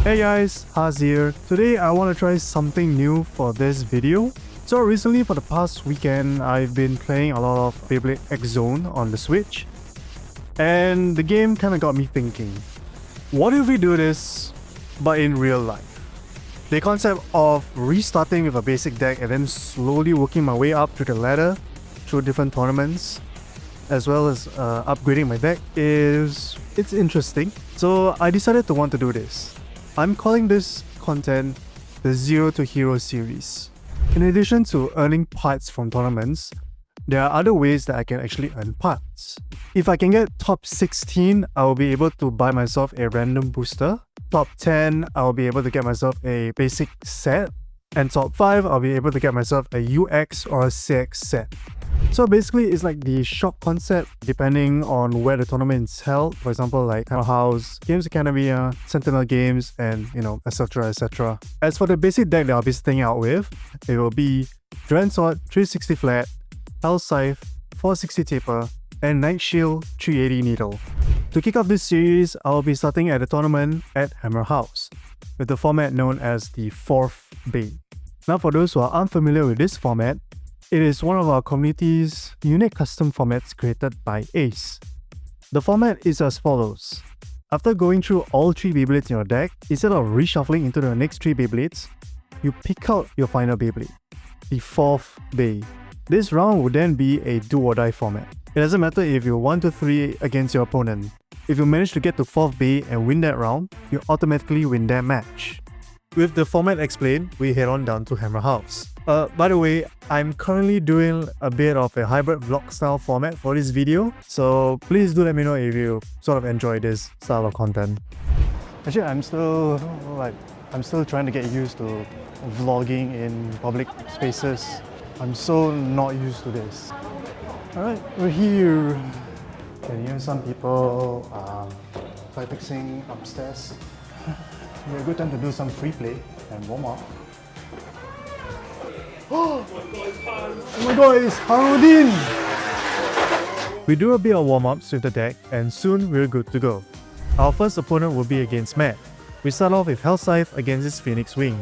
Hey guys, Haz here. Today I want to try something new for this video. So recently for the past weekend, I've been playing a lot of BEYBLADE X XONE on the Switch. And the game kind of got me thinking, what if we do this, but in real life? The concept of restarting with a basic deck and then slowly working my way up through the ladder, through different tournaments, as well as upgrading my deck it's interesting. So I decided to want to do this. I'm calling this content the Zero to Hero series. In addition to earning parts from tournaments, there are other ways that I can actually earn parts. If I can get top 16, I will be able to buy myself a random booster. Top 10, I will be able to get myself a basic set. And top 5, I'll be able to get myself a UX or a CX set. So basically, it's like the shop concept depending on where the tournament is held. For example, like House, Games Academia, Sentinel Games, and etc. etc. As for the basic deck that I'll be starting out with, it will be Dragon Sword 360 flat, Hell Scythe 460 taper, and Night Shield 380 needle. To kick off this series, I'll be starting at a tournament at Hammer House, with the format known as the 4th Bay. Now for those who are unfamiliar with this format, it is one of our community's unique custom formats created by Ace. The format is as follows. After going through all 3 Beyblades in your deck, instead of reshuffling into the next 3 Beyblades, you pick out your final Beyblade, the 4th Bay. This round would then be a do or die format. It doesn't matter if you're 1-3 against your opponent. If you manage to get to 4th Bay and win that round, you automatically win that match. With the format explained, we head on down to Hammer House. By the way, I'm currently doing a bit of a hybrid vlog style format for this video, so please do let me know if you sort of enjoy this style of content. Actually, I'm still trying to get used to vlogging in public spaces. I'm so not used to this. Alright, we're here. Can hear some people practicing upstairs. It's a good time to do some free play and warm up. Oh my god, it's Harudin! We do a bit of warm-ups with the deck and soon we're good to go. Our first opponent will be against Matt. We start off with Hell Scythe against his Phoenix Wing.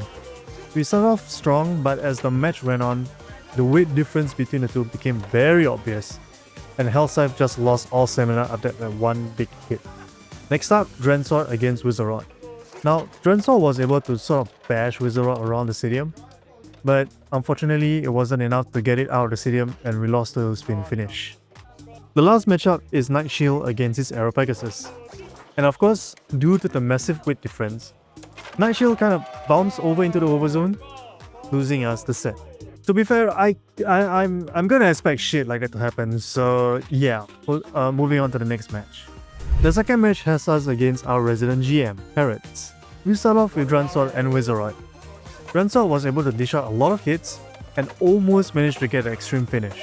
We start off strong, but as the match went on, the weight difference between the two became very obvious, and Hell Scythe just lost all stamina after that one big hit. Next up, Dragon Sword against Wizardrod. Now, Dragon Sword was able to sort of bash Wizardrod around the stadium, but unfortunately it wasn't enough to get it out of the stadium and we lost to spin finish. The last matchup is Night Shield against his Aero Pegasus. And of course, due to the massive weight difference, Night Shield kind of bounced over into the overzone, losing us the set. To be fair, I'm gonna expect shit like that to happen, so yeah, moving on to the next match. The second match has us against our resident GM, Parrots. We start off with Dragon Sword and Wizardrod. Dragon Sword was able to dish out a lot of hits and almost managed to get an extreme finish.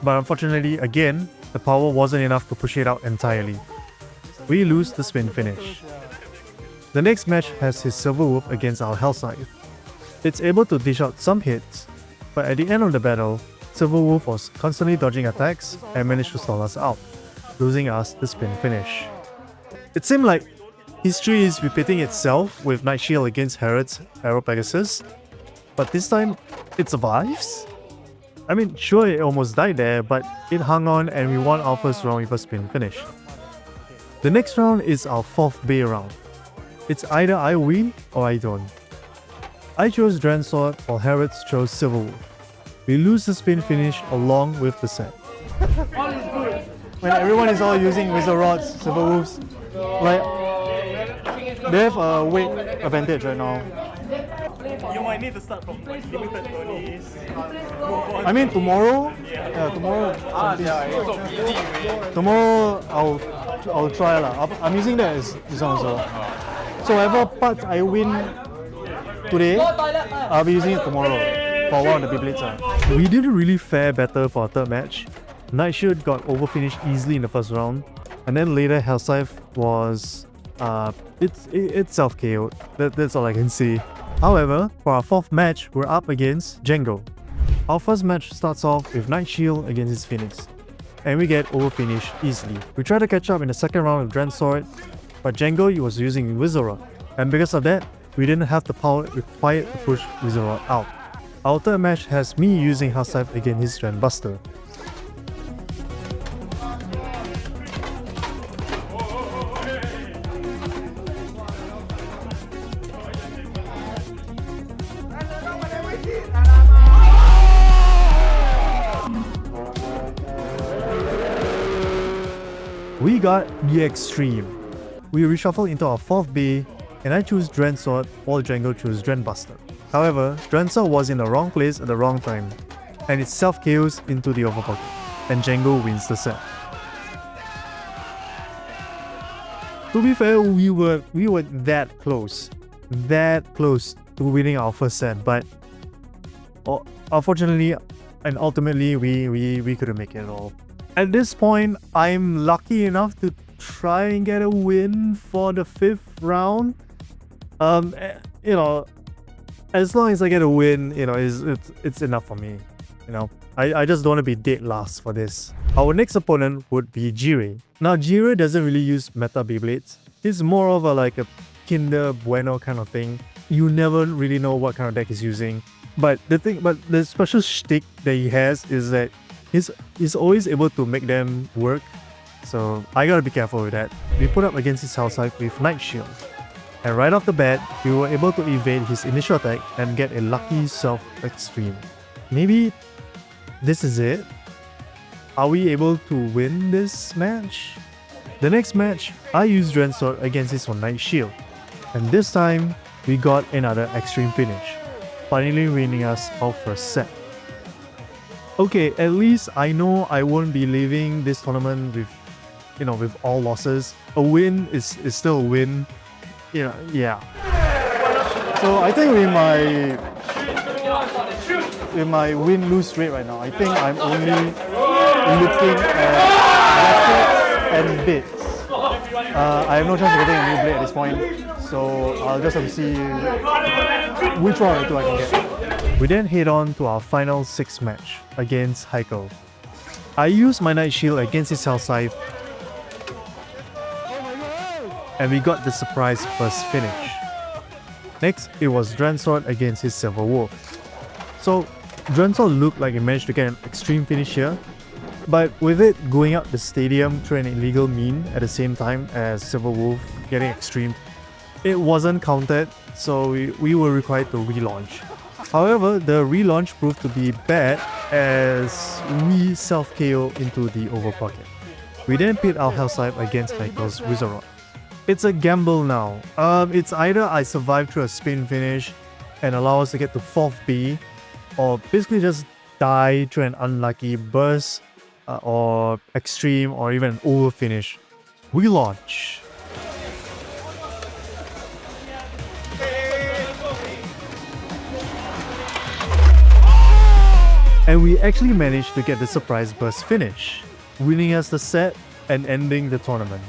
But unfortunately, again, the power wasn't enough to push it out entirely. We lose the spin finish. The next match has his Silver Wolf against our Hell Scythe. It's able to dish out some hits, but at the end of the battle, Silver Wolf was constantly dodging attacks and managed to stall us out, losing us the spin finish. It seemed like history is repeating itself with Night Shield against Herod's Aero Pegasus, but this time, it survives? I mean, sure it almost died there, but it hung on and we won our first round with a spin finish. The next round is our 4th Bay round. It's either I win or I don't. I chose Dragon Sword while Herod's chose Silver Wolf. We lose the spin finish along with the set. When everyone is all using Wizardrods, Silver Wolves, like, they have a weight advantage right now. You might need to start from like limited tourneys. I mean tomorrow, tomorrow I'll try lah. I'm using that as this one also. So whatever parts I win today, I'll be using it tomorrow for one of the Beyblades. We didn't really fare better for our third match. Night Shield got overfinished easily in the first round, and then later Hell Scythe was it's self-KO'd. That's all I can say. However, for our 4th match, we're up against Django. Our first match starts off with Night Shield against his Phoenix, and we get overfinished easily. We try to catch up in the second round with Dragon Sword, but Django was using Wizardrod. and because of that, we didn't have the power required to push Wizard out. Our third match has me using House Type against his Strand Buster. We got the extreme. We reshuffle into our 4th bay, and I choose Dren Sword while Django chose Dren Buster. However, Dren Sword was in the wrong place at the wrong time, and it self-KOs into the overpocket, and Django wins the set. To be fair, we were that close to winning our first set, but unfortunately and ultimately we couldn't make it at all. At this point, I'm lucky enough to try and get a win for the 5th round. You know, as long as I get a win, you know, it's enough for me. You know, I just don't want to be dead last for this. Our next opponent would be Jirei. Now, Jirei doesn't really use meta Beyblades. He's more of a Kinder Bueno kind of thing. You never really know what kind of deck he's using. But the special shtick that he has is that he's always able to make them work. So I gotta be careful with that. We put up against his House Type with Night Shield. And right off the bat, we were able to evade his initial attack and get a lucky self-extreme. Maybe this is it? Are we able to win this match? The next match, I used Dren Sword against his Night Shield. And this time, we got another extreme finish, finally winning us our first set. Okay, at least I know I won't be leaving this tournament with all losses. A win is still a win. Yeah. So I think with my win-lose rate right now, I think I'm only looking at brackets and bids. I have no chance of getting a new blade at this point, so I'll just have to see which one or two I can get. We then head on to our final 6th match against Heikel. I used my Night Shield against his House Type, and we got the surprise first finish. Next, it was Dren Sword against his Silver Wolf. So, Dren Sword looked like it managed to get an extreme finish here, but with it going up the stadium through an illegal mean at the same time as Silver Wolf getting extreme, it wasn't counted, so we were required to relaunch. However, the relaunch proved to be bad as we self-KO into the overpocket. We then pit our House Type against Heikel's Wizard. It's a gamble now. It's either I survive through a spin finish and allow us to get to 4th B, or basically just die through an unlucky burst or extreme or even an over finish. We launch. And we actually managed to get the surprise burst finish, winning us the set and ending the tournament.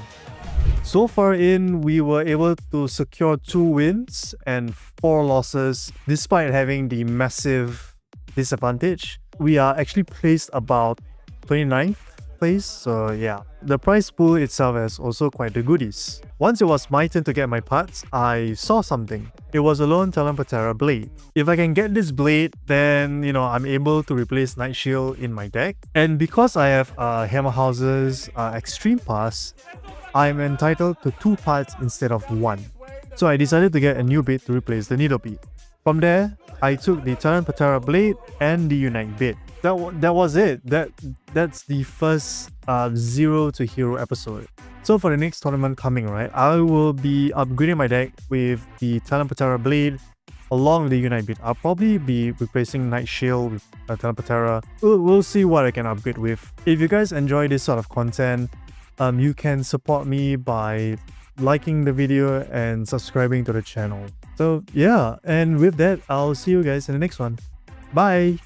So far in, we were able to secure 2 wins and 4 losses despite having the massive disadvantage. We are actually placed about 29th place, so yeah. The prize pool itself has also quite the goodies. Once it was my turn to get my parts, I saw something. It was a lone Patera blade. If I can get this blade, then I'm able to replace Night Shield in my deck. And because I have Hammer House's Extreme Pass, I'm entitled to 2 parts instead of 1. So I decided to get a new bit to replace the Needle Beat. From there, I took the Patera blade and the Unite bit. That was it. That's the first 0 to hero episode. So for the next tournament coming, right, I will be upgrading my deck with the Patera blade along with the Unite bit. I'll probably be replacing Night Shield with Patera. We'll see what I can upgrade with. If you guys enjoy this sort of content, you can support me by liking the video and subscribing to the channel. So yeah, and with that, I'll see you guys in the next one. Bye!